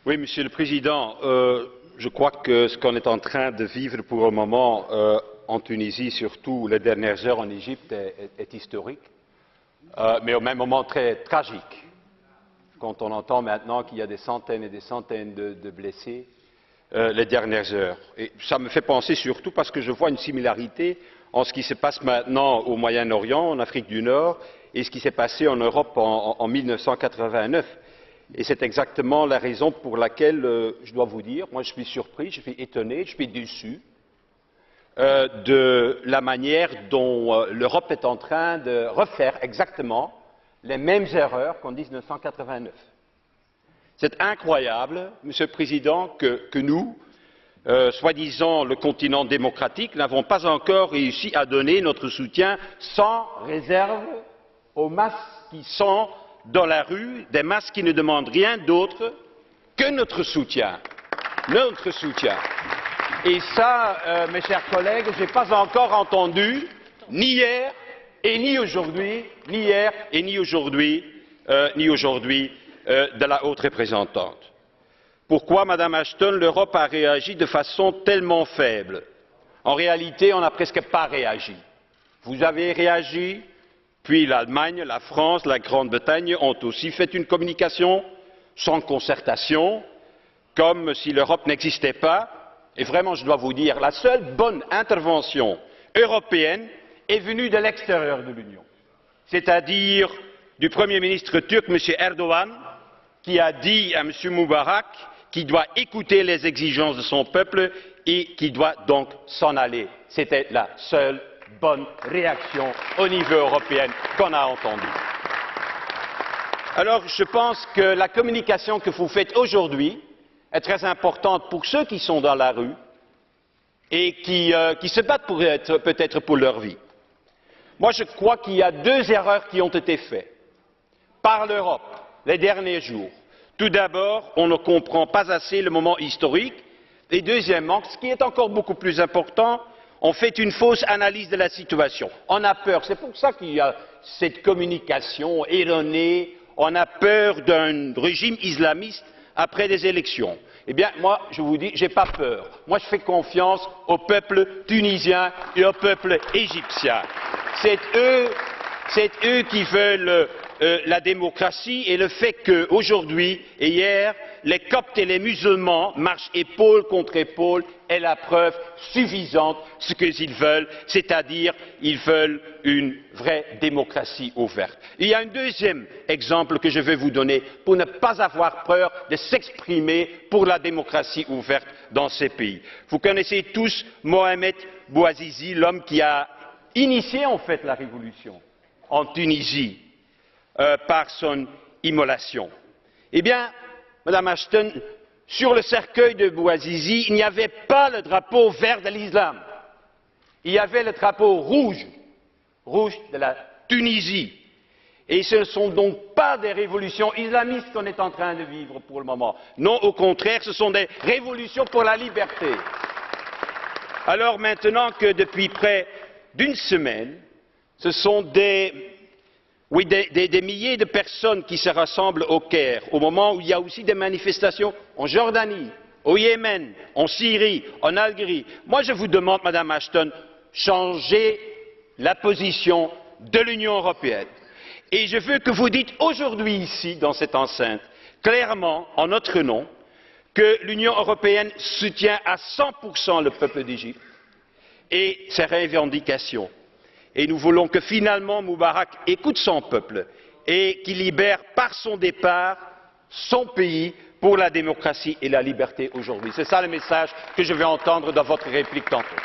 Oui, Monsieur le Président, je crois que ce qu'on est en train de vivre pour le moment en Tunisie, surtout les dernières heures en Égypte, est historique, mais au même moment très tragique. Quand on entend maintenant qu'il y a des centaines et des centaines de blessés les dernières heures. Et ça me fait penser surtout parce que je vois une similarité en ce qui se passe maintenant au Moyen-Orient, en Afrique du Nord, et ce qui s'est passé en Europe en 1989. Et c'est exactement la raison pour laquelle je dois vous dire, moi je suis surpris, je suis étonné, je suis déçu de la manière dont l'Europe est en train de refaire exactement les mêmes erreurs qu'en 1989. C'est incroyable, Monsieur le Président, que nous, soi-disant le continent démocratique, n'avons pas encore réussi à donner notre soutien sans réserve aux masses qui sont dans la rue, des masses qui ne demandent rien d'autre que notre soutien. Notre soutien. Et ça, mes chers collègues, je n'ai pas encore entendu, ni hier et ni aujourd'hui, ni hier et ni aujourd'hui, de la haute représentante. Pourquoi, Madame Ashton, l'Europe a réagi de façon tellement faible? En réalité, on n'a presque pas réagi. Vous avez réagi, puis l'Allemagne, la France, la Grande-Bretagne ont aussi fait une communication sans concertation, comme si l'Europe n'existait pas. Et vraiment, je dois vous dire, la seule bonne intervention européenne est venue de l'extérieur de l'Union, c'est-à-dire du Premier ministre turc, M. Erdogan, qui a dit à M. Moubarak qu'il doit écouter les exigences de son peuple et qu'il doit donc s'en aller. C'était la seule bonne réaction au niveau européen qu'on a entendue. Alors, je pense que la communication que vous faites aujourd'hui est très importante pour ceux qui sont dans la rue et qui se battent peut-être pour leur vie. Moi, je crois qu'il y a deux erreurs qui ont été faites par l'Europe les derniers jours. Tout d'abord, on ne comprend pas assez le moment historique et deuxièmement, ce qui est encore beaucoup plus important, on fait une fausse analyse de la situation. On a peur, c'est pour ça qu'il y a cette communication erronée, on a peur d'un régime islamiste après des élections. Eh bien, moi, je vous dis, je n'ai pas peur. Moi, je fais confiance au peuple tunisien et au peuple égyptien. C'est eux qui veulent la démocratie et le fait qu'aujourd'hui et hier, les Coptes et les musulmans marchent épaule contre épaule est la preuve suffisante de ce qu'ils veulent, c'est-à-dire ils veulent une vraie démocratie ouverte. Il y a un deuxième exemple que je vais vous donner pour ne pas avoir peur de s'exprimer pour la démocratie ouverte dans ces pays. Vous connaissez tous Mohamed Bouazizi, l'homme qui a initié en fait la révolution en Tunisie par son immolation. Eh bien, Madame Ashton, sur le cercueil de Bouazizi, il n'y avait pas le drapeau vert de l'islam. Il y avait le drapeau rouge, rouge de la Tunisie. Et ce ne sont donc pas des révolutions islamistes qu'on est en train de vivre pour le moment. Non, au contraire, ce sont des révolutions pour la liberté. Alors maintenant que depuis près d'une semaine, ce sont des milliers de personnes qui se rassemblent au Caire, au moment où il y a aussi des manifestations en Jordanie, au Yémen, en Syrie, en Algérie. Moi, je vous demande, Madame Ashton, changez la position de l'Union européenne. Et je veux que vous dites aujourd'hui ici, dans cette enceinte, clairement, en notre nom, que l'Union européenne soutient à 100% le peuple d'Égypte et ses revendications. Et nous voulons que finalement Moubarak écoute son peuple et qu'il libère par son départ son pays pour la démocratie et la liberté aujourd'hui. C'est ça le message que je vais entendre dans votre réplique tantôt.